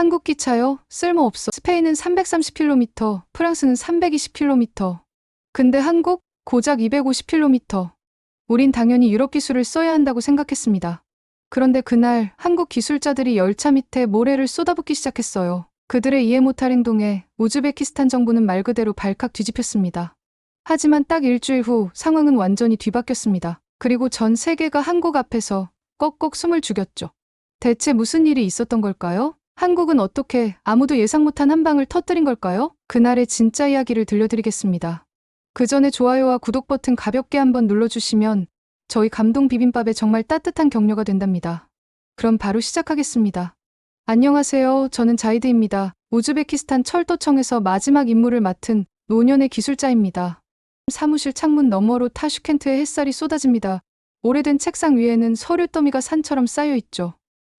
한국 기차요? 쓸모없어. 스페인은 330km, 프랑스는 320km. 근데 한국? 고작 250km. 우린 당연히 유럽 기술을 써야 한다고 생각했습니다. 그런데 그날 한국 기술자들이 열차 밑에 모래를 쏟아붓기 시작했어요. 그들의 이해 못할 행동에 우즈베키스탄 정부는 말 그대로 발칵 뒤집혔습니다. 하지만 딱 일주일 후 상황은 완전히 뒤바뀌었습니다. 그리고 전 세계가 한국 앞에서 꺽꺽 숨을 죽였죠. 대체 무슨 일이 있었던 걸까요? 한국은 어떻게 아무도 예상 못한 한 방을 터뜨린 걸까요? 그날의 진짜 이야기를 들려드리겠습니다. 그 전에 좋아요와 구독 버튼 가볍게 한번 눌러주시면 저희 감동 비빔밥에 정말 따뜻한 격려가 된답니다. 그럼 바로 시작하겠습니다. 안녕하세요. 저는 자이드입니다. 우즈베키스탄 철도청에서 마지막 임무를 맡은 노년의 기술자입니다. 사무실 창문 너머로 타슈켄트의 햇살이 쏟아집니다. 오래된 책상 위에는 서류 더미가 산처럼 쌓여있죠.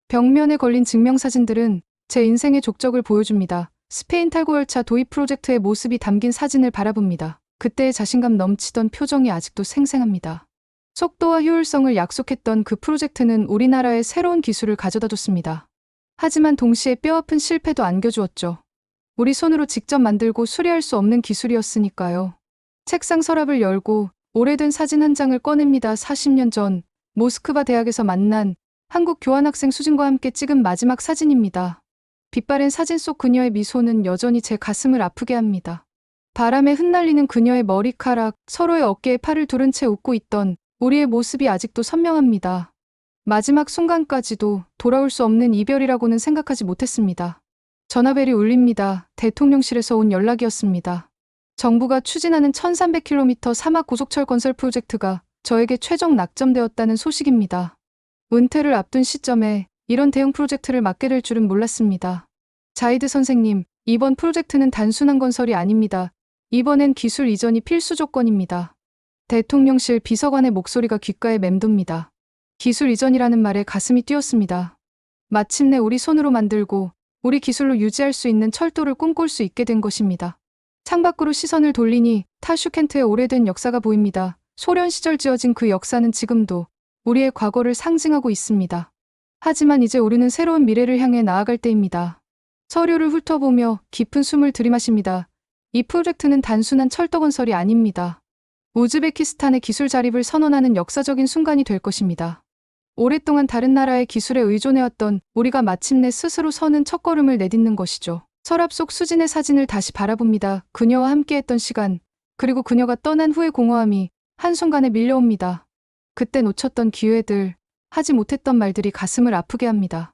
벽면에 걸린 증명사진들은 제 인생의 족적을 보여줍니다. 스페인 탈고열차 도입 프로젝트의 모습이 담긴 사진을 바라봅니다. 그때의 자신감 넘치던 표정이 아직도 생생합니다. 속도와 효율성을 약속했던 그 프로젝트는 우리나라에 새로운 기술을 가져다 줬습니다. 하지만 동시에 뼈아픈 실패도 안겨주었죠. 우리 손으로 직접 만들고 수리할 수 없는 기술이었으니까요. 책상 서랍을 열고 오래된 사진 한 장을 꺼냅니다. 40년 전 모스크바 대학에서 만난 한국 교환학생 수진과 함께 찍은 마지막 사진입니다. 빛바랜 사진 속 그녀의 미소는 여전히 제 가슴을 아프게 합니다. 바람에 흩날리는 그녀의 머리카락, 서로의 어깨에 팔을 두른 채 웃고 있던 우리의 모습이 아직도 선명합니다. 마지막 순간까지도 돌아올 수 없는 이별이라고는 생각하지 못했습니다. 전화벨이 울립니다. 대통령실에서 온 연락이었습니다. 정부가 추진하는 1300km 사막 고속철 건설 프로젝트가 저에게 최종 낙점되었다는 소식입니다. 은퇴를 앞둔 시점에 이런 대형 프로젝트를 맡게 될 줄은 몰랐습니다. 자이드 선생님, 이번 프로젝트는 단순한 건설이 아닙니다. 이번엔 기술 이전이 필수 조건입니다. 대통령실 비서관의 목소리가 귓가에 맴돕니다. 기술 이전이라는 말에 가슴이 뛰었습니다. 마침내 우리 손으로 만들고 우리 기술로 유지할 수 있는 철도를 꿈꿀 수 있게 된 것입니다. 창밖으로 시선을 돌리니 타슈켄트의 오래된 역사가 보입니다. 소련 시절 지어진 그 역사는 지금도 우리의 과거를 상징하고 있습니다. 하지만 이제 우리는 새로운 미래를 향해 나아갈 때입니다. 서류를 훑어보며 깊은 숨을 들이마십니다. 이 프로젝트는 단순한 철도 건설이 아닙니다. 우즈베키스탄의 기술 자립을 선언하는 역사적인 순간이 될 것입니다. 오랫동안 다른 나라의 기술에 의존해왔던 우리가 마침내 스스로 서는 첫걸음을 내딛는 것이죠. 서랍 속 수진의 사진을 다시 바라봅니다. 그녀와 함께했던 시간, 그리고 그녀가 떠난 후의 공허함이 한순간에 밀려옵니다. 그때 놓쳤던 기회들, 하지 못했던 말들이 가슴을 아프게 합니다.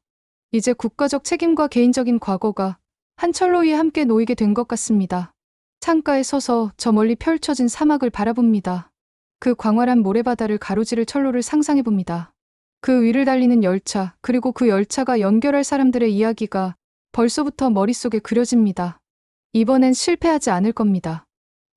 이제 국가적 책임과 개인적인 과거가 한 철로 위에 함께 놓이게 된 것 같습니다. 창가에 서서 저 멀리 펼쳐진 사막을 바라봅니다. 그 광활한 모래바다를 가로지를 철로를 상상해봅니다. 그 위를 달리는 열차, 그리고 그 열차가 연결할 사람들의 이야기가 벌써부터 머릿속에 그려집니다. 이번엔 실패하지 않을 겁니다.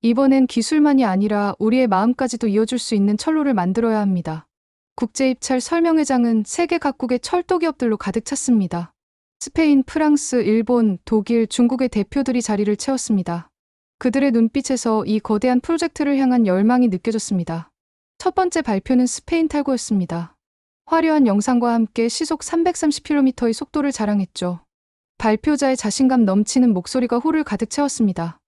이번엔 기술만이 아니라 우리의 마음까지도 이어줄 수 있는 철로를 만들어야 합니다. 국제입찰 설명회장은 세계 각국의 철도 기업들로 가득 찼습니다. 스페인, 프랑스, 일본, 독일, 중국의 대표들이 자리를 채웠습니다. 그들의 눈빛에서 이 거대한 프로젝트를 향한 열망이 느껴졌습니다. 첫 번째 발표는 스페인 탈고였습니다. 화려한 영상과 함께 시속 330km의 속도를 자랑했죠. 발표자의 자신감 넘치는 목소리가 홀을 가득 채웠습니다.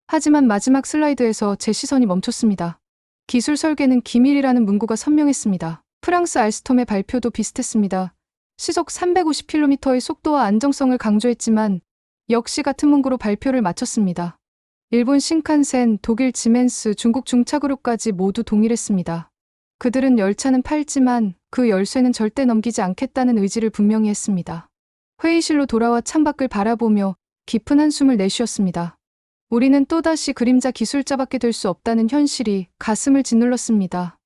하지만 마지막 슬라이드에서 제 시선이 멈췄습니다. 기술 설계는 기밀이라는 문구가 선명했습니다. 프랑스 알스톰의 발표도 비슷했습니다. 시속 350km의 속도와 안정성을 강조했지만 역시 같은 문구로 발표를 마쳤습니다. 일본 신칸센, 독일 지멘스, 중국 중차그룹까지 모두 동일했습니다. 그들은 열차는 팔지만 그 열쇠는 절대 넘기지 않겠다는 의지를 분명히 했습니다. 회의실로 돌아와 창밖을 바라보며 깊은 한숨을 내쉬었습니다. 우리는 또다시 그림자 기술자밖에 될 수 없다는 현실이 가슴을 짓눌렀습니다.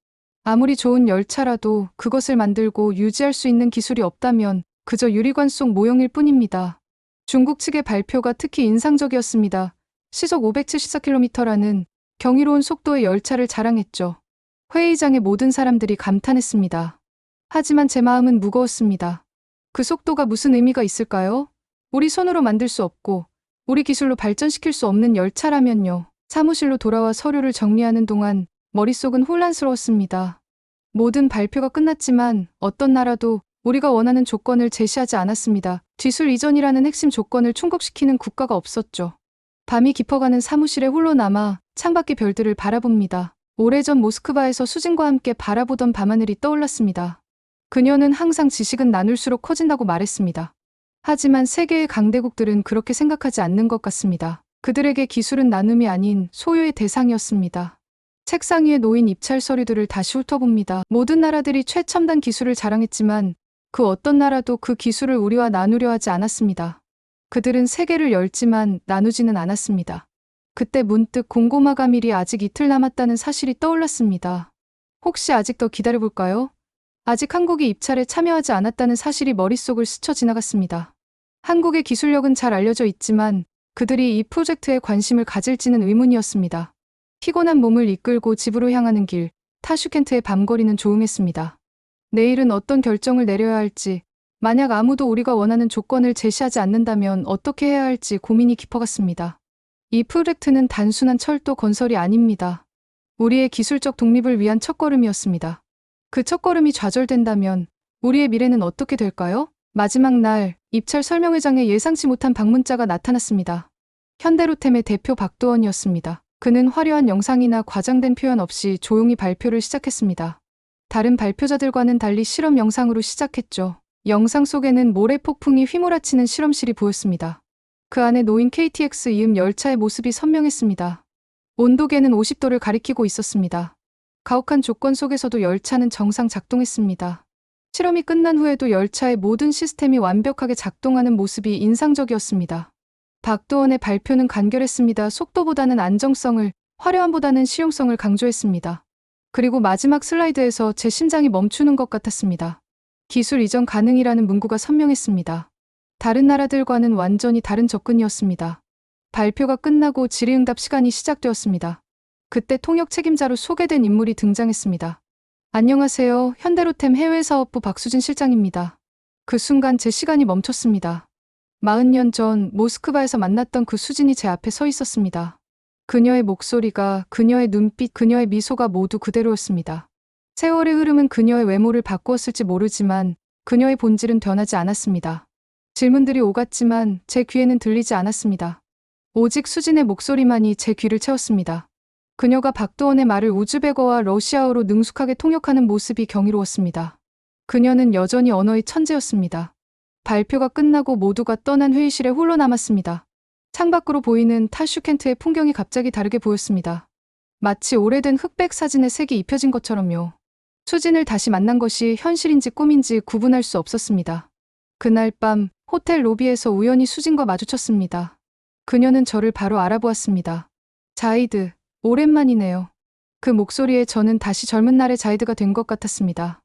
아무리 좋은 열차라도 그것을 만들고 유지할 수 있는 기술이 없다면 그저 유리관 속 모형일 뿐입니다. 중국 측의 발표가 특히 인상적이었습니다. 시속 574km라는 경이로운 속도의 열차를 자랑했죠. 회의장의 모든 사람들이 감탄했습니다. 하지만 제 마음은 무거웠습니다. 그 속도가 무슨 의미가 있을까요? 우리 손으로 만들 수 없고 우리 기술로 발전시킬 수 없는 열차라면요. 사무실로 돌아와 서류를 정리하는 동안 머릿속은 혼란스러웠습니다. 모든 발표가 끝났지만 어떤 나라도 우리가 원하는 조건을 제시하지 않았습니다. 기술 이전이라는 핵심 조건을 충족시키는 국가가 없었죠. 밤이 깊어가는 사무실에 홀로 남아 창밖의 별들을 바라봅니다. 오래전 모스크바에서 수진과 함께 바라보던 밤하늘이 떠올랐습니다. 그녀는 항상 지식은 나눌수록 커진다고 말했습니다. 하지만 세계의 강대국들은 그렇게 생각하지 않는 것 같습니다. 그들에게 기술은 나눔이 아닌 소유의 대상이었습니다. 책상 위에 놓인 입찰 서류들을 다시 훑어봅니다. 모든 나라들이 최첨단 기술을 자랑했지만 그 어떤 나라도 그 기술을 우리와 나누려 하지 않았습니다. 그들은 세계를 열지만 나누지는 않았습니다. 그때 문득 곰고마가밀이 아직 이틀 남았다는 사실이 떠올랐습니다. 혹시 아직 더 기다려볼까요? 아직 한국이 입찰에 참여하지 않았다는 사실이 머릿속을 스쳐 지나갔습니다. 한국의 기술력은 잘 알려져 있지만 그들이 이 프로젝트에 관심을 가질지는 의문이었습니다. 피곤한 몸을 이끌고 집으로 향하는 길, 타슈켄트의 밤거리는 조용했습니다. 내일은 어떤 결정을 내려야 할지, 만약 아무도 우리가 원하는 조건을 제시하지 않는다면 어떻게 해야 할지 고민이 깊어갔습니다. 이 프로젝트는 단순한 철도 건설이 아닙니다. 우리의 기술적 독립을 위한 첫걸음이었습니다. 그 첫걸음이 좌절된다면 우리의 미래는 어떻게 될까요? 마지막 날, 입찰 설명회장에 예상치 못한 방문자가 나타났습니다. 현대로템의 대표 박도원이었습니다. 그는 화려한 영상이나 과장된 표현 없이 조용히 발표를 시작했습니다. 다른 발표자들과는 달리 실험 영상으로 시작했죠. 영상 속에는 모래 폭풍이 휘몰아치는 실험실이 보였습니다. 그 안에 놓인 KTX 이음 열차의 모습이 선명했습니다. 온도계는 50도를 가리키고 있었습니다. 가혹한 조건 속에서도 열차는 정상 작동했습니다. 실험이 끝난 후에도 열차의 모든 시스템이 완벽하게 작동하는 모습이 인상적이었습니다. 박도원의 발표는 간결했습니다. 속도보다는 안정성을, 화려함보다는 실용성을 강조했습니다. 그리고 마지막 슬라이드에서 제 심장이 멈추는 것 같았습니다. 기술 이전 가능이라는 문구가 선명했습니다. 다른 나라들과는 완전히 다른 접근이었습니다. 발표가 끝나고 질의응답 시간이 시작되었습니다. 그때 통역 책임자로 소개된 인물이 등장했습니다. 안녕하세요. 현대로템 해외사업부 박수진 실장입니다. 그 순간 제 시간이 멈췄습니다. 40년 전 모스크바에서 만났던 그 수진이 제 앞에 서 있었습니다. 그녀의 목소리가, 그녀의 눈빛, 그녀의 미소가 모두 그대로였습니다. 세월의 흐름은 그녀의 외모를 바꾸었을지 모르지만 그녀의 본질은 변하지 않았습니다. 질문들이 오갔지만 제 귀에는 들리지 않았습니다. 오직 수진의 목소리만이 제 귀를 채웠습니다. 그녀가 박도원의 말을 우즈베거와 러시아어로 능숙하게 통역하는 모습이 경이로웠습니다. 그녀는 여전히 언어의 천재였습니다. 발표가 끝나고 모두가 떠난 회의실에 홀로 남았습니다. 창밖으로 보이는 타슈켄트의 풍경이 갑자기 다르게 보였습니다. 마치 오래된 흑백 사진에 색이 입혀진 것처럼요. 수진을 다시 만난 것이 현실인지 꿈인지 구분할 수 없었습니다. 그날 밤 호텔 로비에서 우연히 수진과 마주쳤습니다. 그녀는 저를 바로 알아보았습니다. 자이드, 오랜만이네요. 그 목소리에 저는 다시 젊은 날의 자이드가 된 것 같았습니다.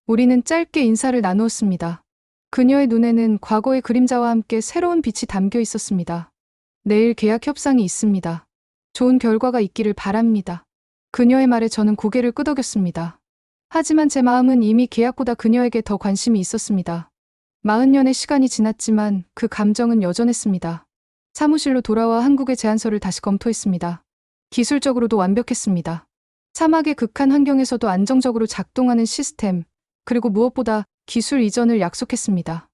우리는 짧게 인사를 나누었습니다. 그녀의 눈에는 과거의 그림자와 함께 새로운 빛이 담겨 있었습니다. 내일 계약 협상이 있습니다. 좋은 결과가 있기를 바랍니다. 그녀의 말에 저는 고개를 끄덕였습니다. 하지만 제 마음은 이미 계약보다 그녀에게 더 관심이 있었습니다. 40년의 시간이 지났지만 그 감정은 여전했습니다. 사무실로 돌아와 한국의 제안서를 다시 검토했습니다. 기술적으로도 완벽했습니다. 사막의 극한 환경에서도 안정적으로 작동하는 시스템, 그리고 무엇보다 기술 이전을 약속했습니다.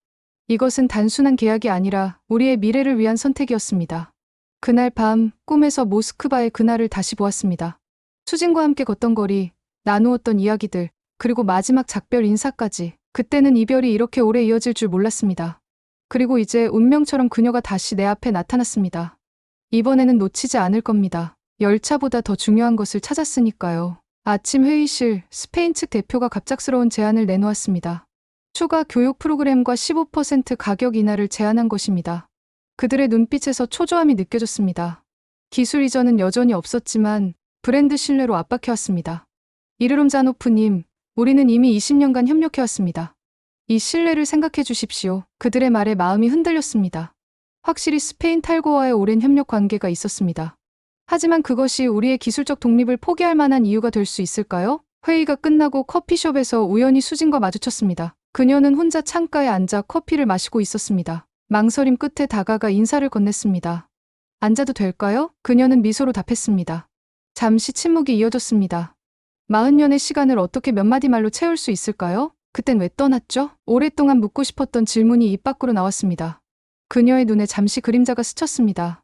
이것은 단순한 계약이 아니라 우리의 미래를 위한 선택이었습니다. 그날 밤 꿈에서 모스크바의 그날을 다시 보았습니다. 수진과 함께 걷던 거리, 나누었던 이야기들, 그리고 마지막 작별 인사까지. 그때는 이별이 이렇게 오래 이어질 줄 몰랐습니다. 그리고 이제 운명처럼 그녀가 다시 내 앞에 나타났습니다. 이번에는 놓치지 않을 겁니다. 열차보다 더 중요한 것을 찾았으니까요. 아침 회의실, 스페인 측 대표가 갑작스러운 제안을 내놓았습니다. 추가 교육 프로그램과 15% 가격 인하를 제안한 것입니다. 그들의 눈빛에서 초조함이 느껴졌습니다. 기술 이전은 여전히 없었지만 브랜드 신뢰로 압박해왔습니다. 이르롬자노프님, 우리는 이미 20년간 협력해왔습니다. 이 신뢰를 생각해 주십시오. 그들의 말에 마음이 흔들렸습니다. 확실히 스페인 탈고와의 오랜 협력 관계가 있었습니다. 하지만 그것이 우리의 기술적 독립을 포기할 만한 이유가 될 수 있을까요? 회의가 끝나고 커피숍에서 우연히 수진과 마주쳤습니다. 그녀는 혼자 창가에 앉아 커피를 마시고 있었습니다. 망설임 끝에 다가가 인사를 건넸습니다. 앉아도 될까요? 그녀는 미소로 답했습니다. 잠시 침묵이 이어졌습니다. 40년의 시간을 어떻게 몇 마디 말로 채울 수 있을까요? 그땐 왜 떠났죠? 오랫동안 묻고 싶었던 질문이 입 밖으로 나왔습니다. 그녀의 눈에 잠시 그림자가 스쳤습니다.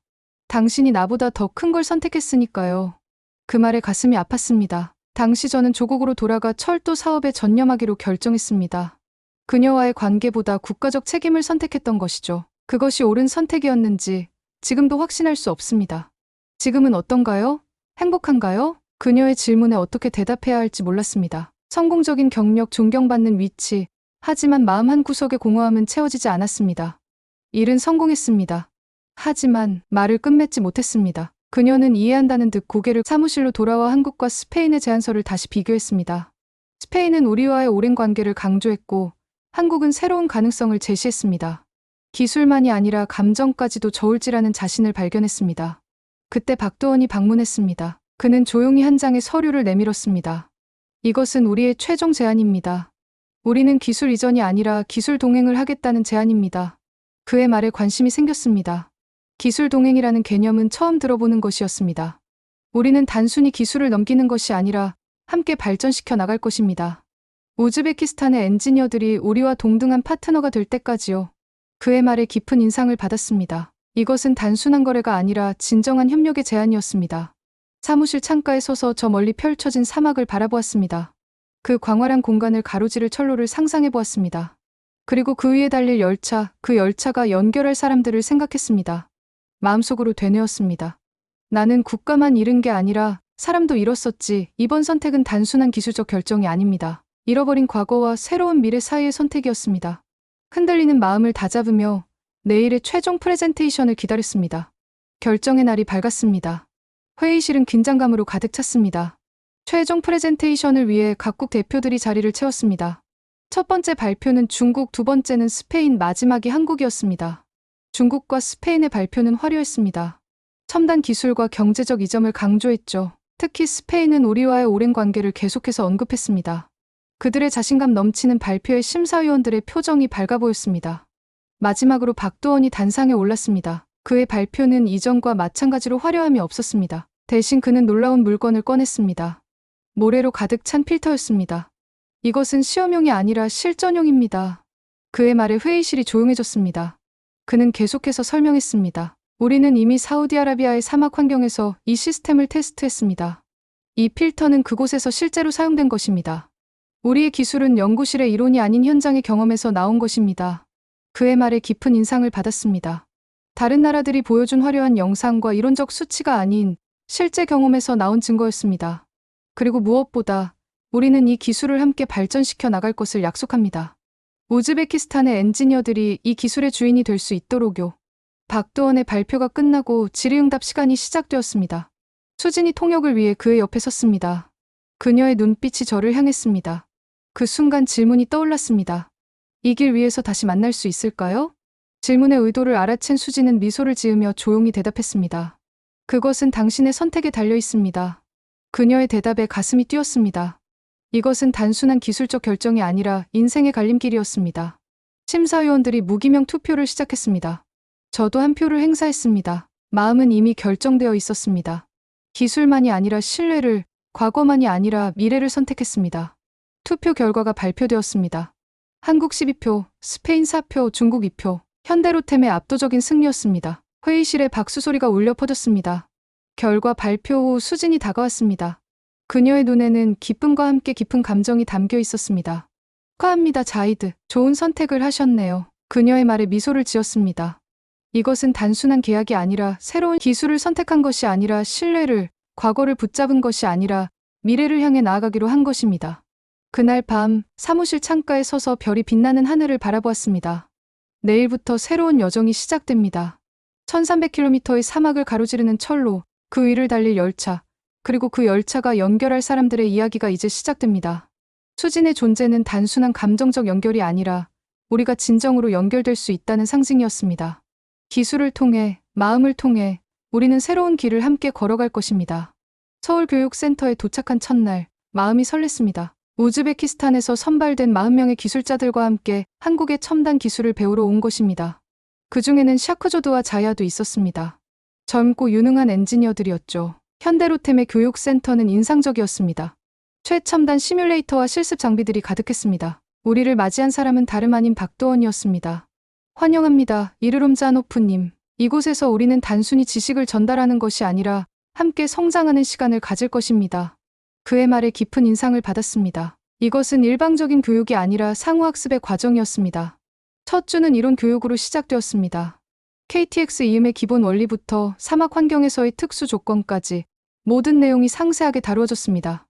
당신이 나보다 더 큰 걸 선택했으니까요. 그 말에 가슴이 아팠습니다. 당시 저는 조국으로 돌아가 철도 사업에 전념하기로 결정했습니다. 그녀와의 관계보다 국가적 책임을 선택했던 것이죠. 그것이 옳은 선택이었는지 지금도 확신할 수 없습니다. 지금은 어떤가요? 행복한가요? 그녀의 질문에 어떻게 대답해야 할지 몰랐습니다. 성공적인 경력, 존경받는 위치, 하지만 마음 한구석의 공허함은 채워지지 않았습니다. 일은 성공했습니다. 하지만 말을 끝맺지 못했습니다. 그녀는 이해한다는 듯 고개를 사무실로 돌아와 한국과 스페인의 제안서를 다시 비교했습니다. 스페인은 우리와의 오랜 관계를 강조했고 한국은 새로운 가능성을 제시했습니다. 기술만이 아니라 감정까지도 저울질하는 자신을 발견했습니다. 그때 박도원이 방문했습니다. 그는 조용히 한 장의 서류를 내밀었습니다. 이것은 우리의 최종 제안입니다. 우리는 기술 이전이 아니라 기술 동행을 하겠다는 제안입니다. 그의 말에 관심이 생겼습니다. 기술 동행이라는 개념은 처음 들어보는 것이었습니다. 우리는 단순히 기술을 넘기는 것이 아니라 함께 발전시켜 나갈 것입니다. 우즈베키스탄의 엔지니어들이 우리와 동등한 파트너가 될 때까지요. 그의 말에 깊은 인상을 받았습니다. 이것은 단순한 거래가 아니라 진정한 협력의 제안이었습니다. 사무실 창가에 서서 저 멀리 펼쳐진 사막을 바라보았습니다. 그 광활한 공간을 가로지를 철로를 상상해 보았습니다. 그리고 그 위에 달릴 열차, 그 열차가 연결할 사람들을 생각했습니다. 마음속으로 되뇌었습니다. 나는 국가만 잃은 게 아니라 사람도 잃었었지. 이번 선택은 단순한 기술적 결정이 아닙니다. 잃어버린 과거와 새로운 미래 사이의 선택이었습니다. 흔들리는 마음을 다잡으며 내일의 최종 프레젠테이션을 기다렸습니다. 결정의 날이 밝았습니다. 회의실은 긴장감으로 가득 찼습니다. 최종 프레젠테이션을 위해 각국 대표들이 자리를 채웠습니다. 첫 번째 발표는 중국, 두 번째는 스페인, 마지막이 한국이었습니다. 중국과 스페인의 발표는 화려했습니다. 첨단 기술과 경제적 이점을 강조했죠. 특히 스페인은 우리와의 오랜 관계를 계속해서 언급했습니다. 그들의 자신감 넘치는 발표에 심사위원들의 표정이 밝아 보였습니다. 마지막으로 박도원이 단상에 올랐습니다. 그의 발표는 이전과 마찬가지로 화려함이 없었습니다. 대신 그는 놀라운 물건을 꺼냈습니다. 모래로 가득 찬 필터였습니다. 이것은 시험용이 아니라 실전용입니다. 그의 말에 회의실이 조용해졌습니다. 그는 계속해서 설명했습니다. 우리는 이미 사우디아라비아의 사막 환경에서 이 시스템을 테스트했습니다. 이 필터는 그곳에서 실제로 사용된 것입니다. 우리의 기술은 연구실의 이론이 아닌 현장의 경험에서 나온 것입니다. 그의 말에 깊은 인상을 받았습니다. 다른 나라들이 보여준 화려한 영상과 이론적 수치가 아닌 실제 경험에서 나온 증거였습니다. 그리고 무엇보다 우리는 이 기술을 함께 발전시켜 나갈 것을 약속합니다. 우즈베키스탄의 엔지니어들이 이 기술의 주인이 될 수 있도록요. 박도원의 발표가 끝나고 질의응답 시간이 시작되었습니다. 수진이 통역을 위해 그의 옆에 섰습니다. 그녀의 눈빛이 저를 향했습니다. 그 순간 질문이 떠올랐습니다. 이 길 위에서 다시 만날 수 있을까요? 질문의 의도를 알아챈 수진은 미소를 지으며 조용히 대답했습니다. 그것은 당신의 선택에 달려 있습니다. 그녀의 대답에 가슴이 뛰었습니다. 이것은 단순한 기술적 결정이 아니라 인생의 갈림길이었습니다. 심사위원들이 무기명 투표를 시작했습니다. 저도 한 표를 행사했습니다. 마음은 이미 결정되어 있었습니다. 기술만이 아니라 신뢰를, 과거만이 아니라 미래를 선택했습니다. 투표 결과가 발표되었습니다. 한국 12표, 스페인 4표, 중국 2표, 현대로템의 압도적인 승리였습니다. 회의실에 박수 소리가 울려 퍼졌습니다. 결과 발표 후 수진이 다가왔습니다. 그녀의 눈에는 기쁨과 함께 깊은 감정이 담겨 있었습니다. 축하합니다, 자이드. 좋은 선택을 하셨네요. 그녀의 말에 미소를 지었습니다. 이것은 단순한 계약이 아니라 새로운 기술을 선택한 것이 아니라 신뢰를, 과거를 붙잡은 것이 아니라 미래를 향해 나아가기로 한 것입니다. 그날 밤 사무실 창가에 서서 별이 빛나는 하늘을 바라보았습니다. 내일부터 새로운 여정이 시작됩니다. 1300km의 사막을 가로지르는 철로, 그 위를 달릴 열차, 그리고 그 열차가 연결할 사람들의 이야기가 이제 시작됩니다. 수진의 존재는 단순한 감정적 연결이 아니라 우리가 진정으로 연결될 수 있다는 상징이었습니다. 기술을 통해, 마음을 통해 우리는 새로운 길을 함께 걸어갈 것입니다. 서울교육센터에 도착한 첫날, 마음이 설렜습니다. 우즈베키스탄에서 선발된 40명의 기술자들과 함께 한국의 첨단 기술을 배우러 온 것입니다. 그 중에는 샤크조드와 자야도 있었습니다. 젊고 유능한 엔지니어들이었죠. 현대로템의 교육센터는 인상적이었습니다. 최첨단 시뮬레이터와 실습 장비들이 가득했습니다. 우리를 맞이한 사람은 다름 아닌 박도원이었습니다. 환영합니다, 이르롬자노프님. 이곳에서 우리는 단순히 지식을 전달하는 것이 아니라 함께 성장하는 시간을 가질 것입니다. 그의 말에 깊은 인상을 받았습니다. 이것은 일방적인 교육이 아니라 상호학습의 과정이었습니다. 첫 주는 이론 교육으로 시작되었습니다. KTX 이음의 기본 원리부터 사막 환경에서의 특수 조건까지 모든 내용이 상세하게 다루어졌습니다.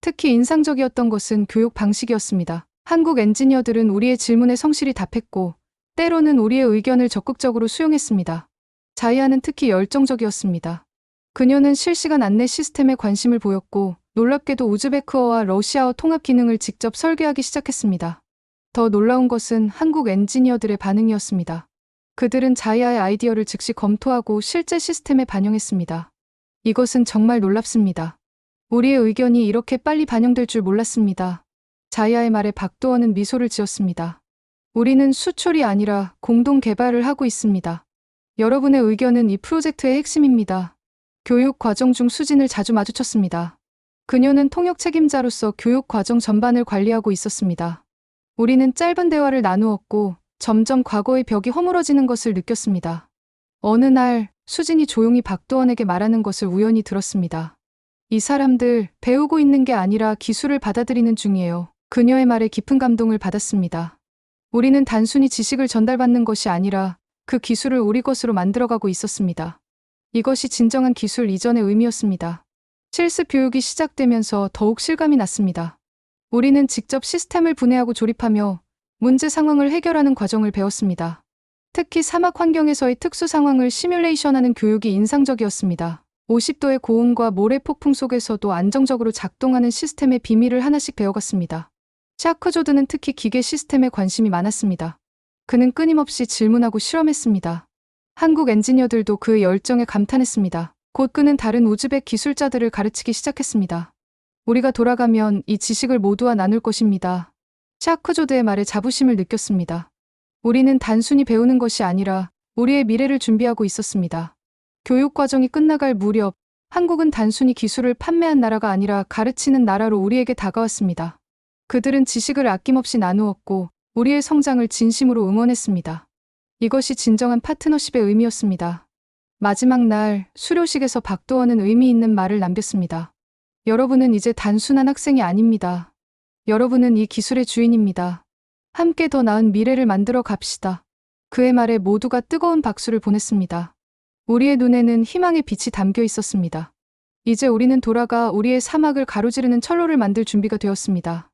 특히 인상적이었던 것은 교육 방식이었습니다. 한국 엔지니어들은 우리의 질문에 성실히 답했고 때로는 우리의 의견을 적극적으로 수용했습니다. 자이아는 특히 열정적이었습니다. 그녀는 실시간 안내 시스템에 관심을 보였고 놀랍게도 우즈베크어와 러시아어 통합 기능을 직접 설계하기 시작했습니다. 더 놀라운 것은 한국 엔지니어들의 반응이었습니다. 그들은 자이아의 아이디어를 즉시 검토하고 실제 시스템에 반영했습니다. 이것은 정말 놀랍습니다. 우리의 의견이 이렇게 빨리 반영될 줄 몰랐습니다. 자이아의 말에 박도원은 미소를 지었습니다. 우리는 수출이 아니라 공동 개발을 하고 있습니다. 여러분의 의견은 이 프로젝트의 핵심입니다. 교육 과정 중 수진을 자주 마주쳤습니다. 그녀는 통역 책임자로서 교육 과정 전반을 관리하고 있었습니다. 우리는 짧은 대화를 나누었고 점점 과거의 벽이 허물어지는 것을 느꼈습니다. 어느 날 수진이 조용히 박도원에게 말하는 것을 우연히 들었습니다. 이 사람들 배우고 있는 게 아니라 기술을 받아들이는 중이에요. 그녀의 말에 깊은 감동을 받았습니다. 우리는 단순히 지식을 전달받는 것이 아니라 그 기술을 우리 것으로 만들어가고 있었습니다. 이것이 진정한 기술 이전의 의미였습니다. 실습 교육이 시작되면서 더욱 실감이 났습니다. 우리는 직접 시스템을 분해하고 조립하며 문제 상황을 해결하는 과정을 배웠습니다. 특히 사막 환경에서의 특수 상황을 시뮬레이션하는 교육이 인상적이었습니다. 50도의 고온과 모래 폭풍 속에서도 안정적으로 작동하는 시스템의 비밀을 하나씩 배워갔습니다. 샤크 조드는 특히 기계 시스템에 관심이 많았습니다. 그는 끊임없이 질문하고 실험했습니다. 한국 엔지니어들도 그의 열정에 감탄했습니다. 곧 그는 다른 우즈벡 기술자들을 가르치기 시작했습니다. 우리가 돌아가면 이 지식을 모두와 나눌 것입니다. 샤크조드의 말에 자부심을 느꼈습니다. 우리는 단순히 배우는 것이 아니라 우리의 미래를 준비하고 있었습니다. 교육 과정이 끝나갈 무렵 한국은 단순히 기술을 판매한 나라가 아니라 가르치는 나라로 우리에게 다가왔습니다. 그들은 지식을 아낌없이 나누었고 우리의 성장을 진심으로 응원했습니다. 이것이 진정한 파트너십의 의미였습니다. 마지막 날 수료식에서 박도원은 의미 있는 말을 남겼습니다. 여러분은 이제 단순한 학생이 아닙니다. 여러분은 이 기술의 주인입니다. 함께 더 나은 미래를 만들어 갑시다. 그의 말에 모두가 뜨거운 박수를 보냈습니다. 우리의 눈에는 희망의 빛이 담겨 있었습니다. 이제 우리는 돌아가 우리의 사막을 가로지르는 철로를 만들 준비가 되었습니다.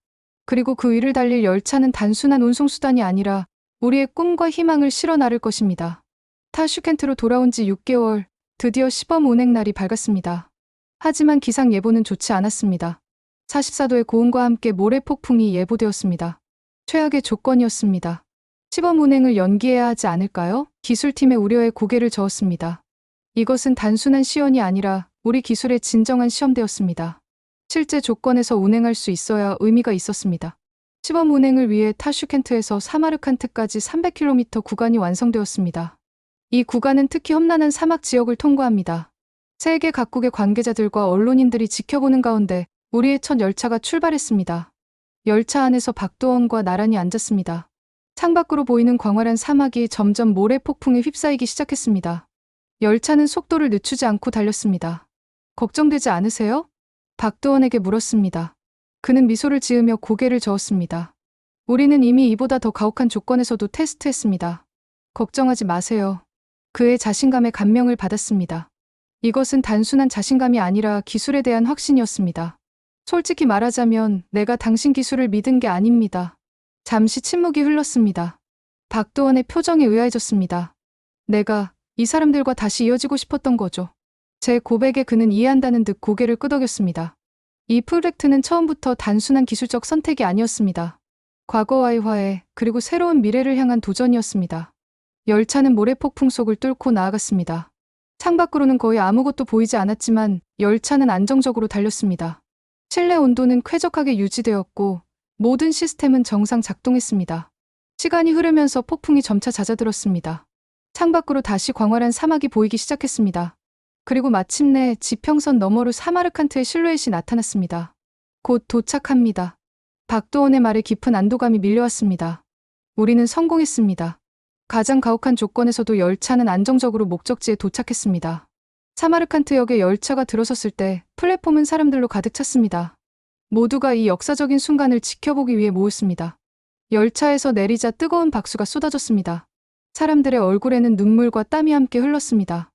그리고 그 위를 달릴 열차는 단순한 운송수단이 아니라 우리의 꿈과 희망을 실어 나를 것입니다. 타슈켄트로 돌아온 지 6개월, 드디어 시범 운행 날이 밝았습니다. 하지만 기상 예보는 좋지 않았습니다. 44도의 고온과 함께 모래 폭풍이 예보되었습니다. 최악의 조건이었습니다. 시범 운행을 연기해야 하지 않을까요? 기술팀의 우려에 고개를 저었습니다. 이것은 단순한 시연이 아니라 우리 기술의 진정한 시험대였습니다. 실제 조건에서 운행할 수 있어야 의미가 있었습니다. 시범 운행을 위해 타슈켄트에서 사마르칸트까지 300km 구간이 완성되었습니다. 이 구간은 특히 험난한 사막 지역을 통과합니다. 세계 각국의 관계자들과 언론인들이 지켜보는 가운데 우리의 첫 열차가 출발했습니다. 열차 안에서 박도원과 나란히 앉았습니다. 창밖으로 보이는 광활한 사막이 점점 모래 폭풍에 휩싸이기 시작했습니다. 열차는 속도를 늦추지 않고 달렸습니다. 걱정되지 않으세요? 박도원에게 물었습니다. 그는 미소를 지으며 고개를 저었습니다. 우리는 이미 이보다 더 가혹한 조건에서도 테스트했습니다. 걱정하지 마세요. 그의 자신감에 감명을 받았습니다. 이것은 단순한 자신감이 아니라 기술에 대한 확신이었습니다. 솔직히 말하자면 내가 당신 기술을 믿은 게 아닙니다. 잠시 침묵이 흘렀습니다. 박도원의 표정이 의아해졌습니다. 내가 이 사람들과 다시 이어지고 싶었던 거죠. 제 고백에 그는 이해한다는 듯 고개를 끄덕였습니다. 이 프로젝트는 처음부터 단순한 기술적 선택이 아니었습니다. 과거와의 화해, 그리고 새로운 미래를 향한 도전이었습니다. 열차는 모래폭풍 속을 뚫고 나아갔습니다. 창밖으로는 거의 아무것도 보이지 않았지만 열차는 안정적으로 달렸습니다. 실내 온도는 쾌적하게 유지되었고 모든 시스템은 정상 작동했습니다. 시간이 흐르면서 폭풍이 점차 잦아들었습니다. 창밖으로 다시 광활한 사막이 보이기 시작했습니다. 그리고 마침내 지평선 너머로 사마르칸트의 실루엣이 나타났습니다. 곧 도착합니다. 박도원의 말에 깊은 안도감이 밀려왔습니다. 우리는 성공했습니다. 가장 가혹한 조건에서도 열차는 안정적으로 목적지에 도착했습니다. 사마르칸트역에 열차가 들어섰을 때 플랫폼은 사람들로 가득 찼습니다. 모두가 이 역사적인 순간을 지켜보기 위해 모였습니다. 열차에서 내리자 뜨거운 박수가 쏟아졌습니다. 사람들의 얼굴에는 눈물과 땀이 함께 흘렀습니다.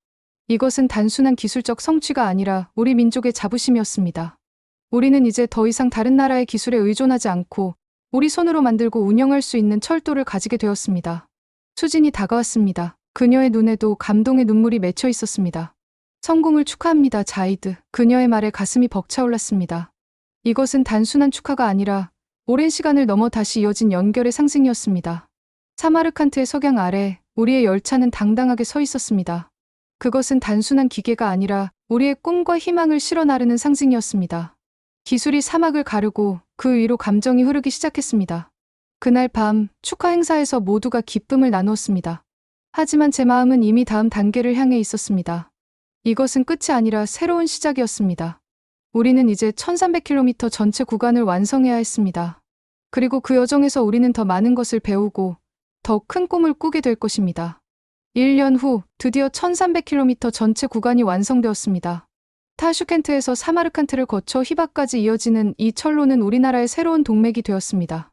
이것은 단순한 기술적 성취가 아니라 우리 민족의 자부심이었습니다. 우리는 이제 더 이상 다른 나라의 기술에 의존하지 않고 우리 손으로 만들고 운영할 수 있는 철도를 가지게 되었습니다. 수진이 다가왔습니다. 그녀의 눈에도 감동의 눈물이 맺혀 있었습니다. 성공을 축하합니다, 자이드. 그녀의 말에 가슴이 벅차올랐습니다. 이것은 단순한 축하가 아니라 오랜 시간을 넘어 다시 이어진 연결의 상징이었습니다. 사마르칸트의 석양 아래 우리의 열차는 당당하게 서 있었습니다. 그것은 단순한 기계가 아니라 우리의 꿈과 희망을 실어 나르는 상징이었습니다. 기술이 사막을 가르고 그 위로 감정이 흐르기 시작했습니다. 그날 밤 축하 행사에서 모두가 기쁨을 나누었습니다. 하지만 제 마음은 이미 다음 단계를 향해 있었습니다. 이것은 끝이 아니라 새로운 시작이었습니다. 우리는 이제 1300km 전체 구간을 완성해야 했습니다. 그리고 그 여정에서 우리는 더 많은 것을 배우고 더 큰 꿈을 꾸게 될 것입니다. 1년 후 드디어 1300km 전체 구간이 완성되었습니다. 타슈켄트에서 사마르칸트를 거쳐 히바까지 이어지는 이 철로는 우리나라의 새로운 동맥이 되었습니다.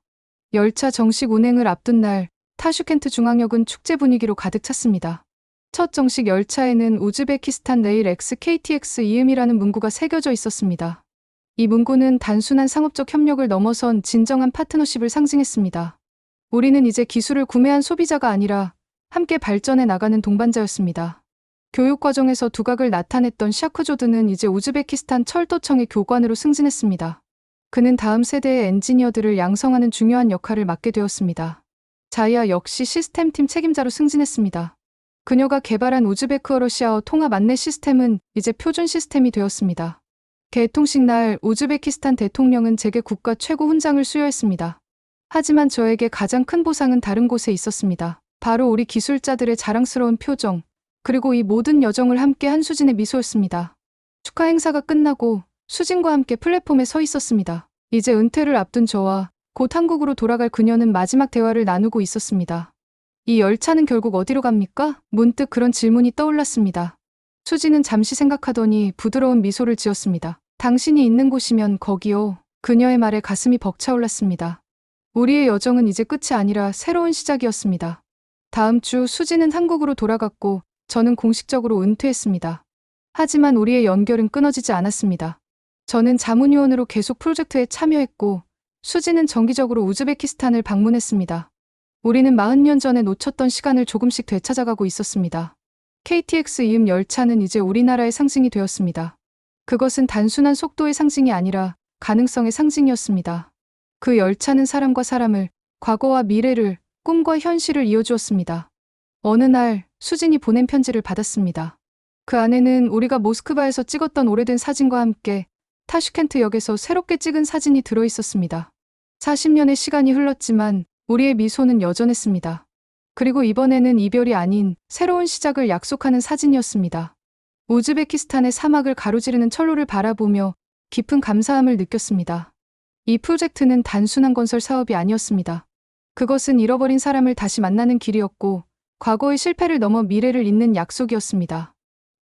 열차 정식 운행을 앞둔 날 타슈켄트 중앙역은 축제 분위기로 가득 찼습니다. 첫 정식 열차에는 우즈베키스탄 레일 X KTX 이음이라는 문구가 새겨져 있었습니다. 이 문구는 단순한 상업적 협력을 넘어선 진정한 파트너십을 상징했습니다. 우리는 이제 기술을 구매한 소비자가 아니라 함께 발전해 나가는 동반자였습니다. 교육 과정에서 두각을 나타냈던 샤크조드는 이제 우즈베키스탄 철도청의 교관으로 승진했습니다. 그는 다음 세대의 엔지니어들을 양성하는 중요한 역할을 맡게 되었습니다. 자이아 역시 시스템팀 책임자로 승진했습니다. 그녀가 개발한 우즈베크어 러시아어 통합 안내 시스템은 이제 표준 시스템이 되었습니다. 개통식 날 우즈베키스탄 대통령은 제게 국가 최고 훈장을 수여했습니다. 하지만 저에게 가장 큰 보상은 다른 곳에 있었습니다. 바로 우리 기술자들의 자랑스러운 표정, 그리고 이 모든 여정을 함께 한 수진의 미소였습니다. 축하 행사가 끝나고 수진과 함께 플랫폼에 서 있었습니다. 이제 은퇴를 앞둔 저와 곧 한국으로 돌아갈 그녀는 마지막 대화를 나누고 있었습니다. 이 열차는 결국 어디로 갑니까? 문득 그런 질문이 떠올랐습니다. 수진은 잠시 생각하더니 부드러운 미소를 지었습니다. 당신이 있는 곳이면 거기요. 그녀의 말에 가슴이 벅차올랐습니다. 우리의 여정은 이제 끝이 아니라 새로운 시작이었습니다. 다음 주 수진은 한국으로 돌아갔고 저는 공식적으로 은퇴했습니다. 하지만 우리의 연결은 끊어지지 않았습니다. 저는 자문위원으로 계속 프로젝트에 참여했고 수진은 정기적으로 우즈베키스탄을 방문했습니다. 우리는 40년 전에 놓쳤던 시간을 조금씩 되찾아가고 있었습니다. KTX 이음 열차는 이제 우리나라의 상징이 되었습니다. 그것은 단순한 속도의 상징이 아니라 가능성의 상징이었습니다. 그 열차는 사람과 사람을, 과거와 미래를, 꿈과 현실을 이어주었습니다. 어느 날 수진이 보낸 편지를 받았습니다. 그 안에는 우리가 모스크바에서 찍었던 오래된 사진과 함께 타슈켄트 역에서 새롭게 찍은 사진이 들어있었습니다. 40년의 시간이 흘렀지만 우리의 미소는 여전했습니다. 그리고 이번에는 이별이 아닌 새로운 시작을 약속하는 사진이었습니다. 우즈베키스탄의 사막을 가로지르는 철로를 바라보며 깊은 감사함을 느꼈습니다. 이 프로젝트는 단순한 건설 사업이 아니었습니다. 그것은 잃어버린 사람을 다시 만나는 길이었고 과거의 실패를 넘어 미래를 잇는 약속이었습니다.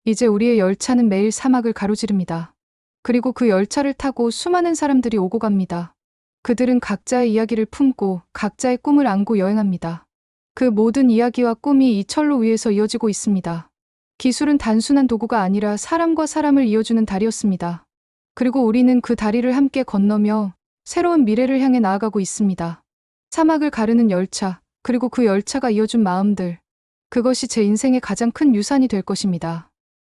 이제 우리의 열차는 매일 사막을 가로지릅니다. 그리고 그 열차를 타고 수많은 사람들이 오고 갑니다. 그들은 각자의 이야기를 품고 각자의 꿈을 안고 여행합니다. 그 모든 이야기와 꿈이 이 철로 위에서 이어지고 있습니다. 기술은 단순한 도구가 아니라 사람과 사람을 이어주는 다리였습니다. 그리고 우리는 그 다리를 함께 건너며 새로운 미래를 향해 나아가고 있습니다. 사막을 가르는 열차, 그리고 그 열차가 이어준 마음들. 그것이 제 인생의 가장 큰 유산이 될 것입니다.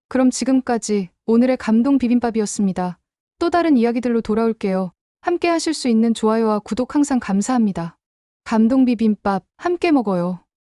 그럼 지금까지 오늘의 감동 비빔밥이었습니다. 또 다른 이야기들로 돌아올게요. 함께 하실 수 있는 좋아요와 구독 항상 감사합니다. 감동 비빔밥 함께 먹어요.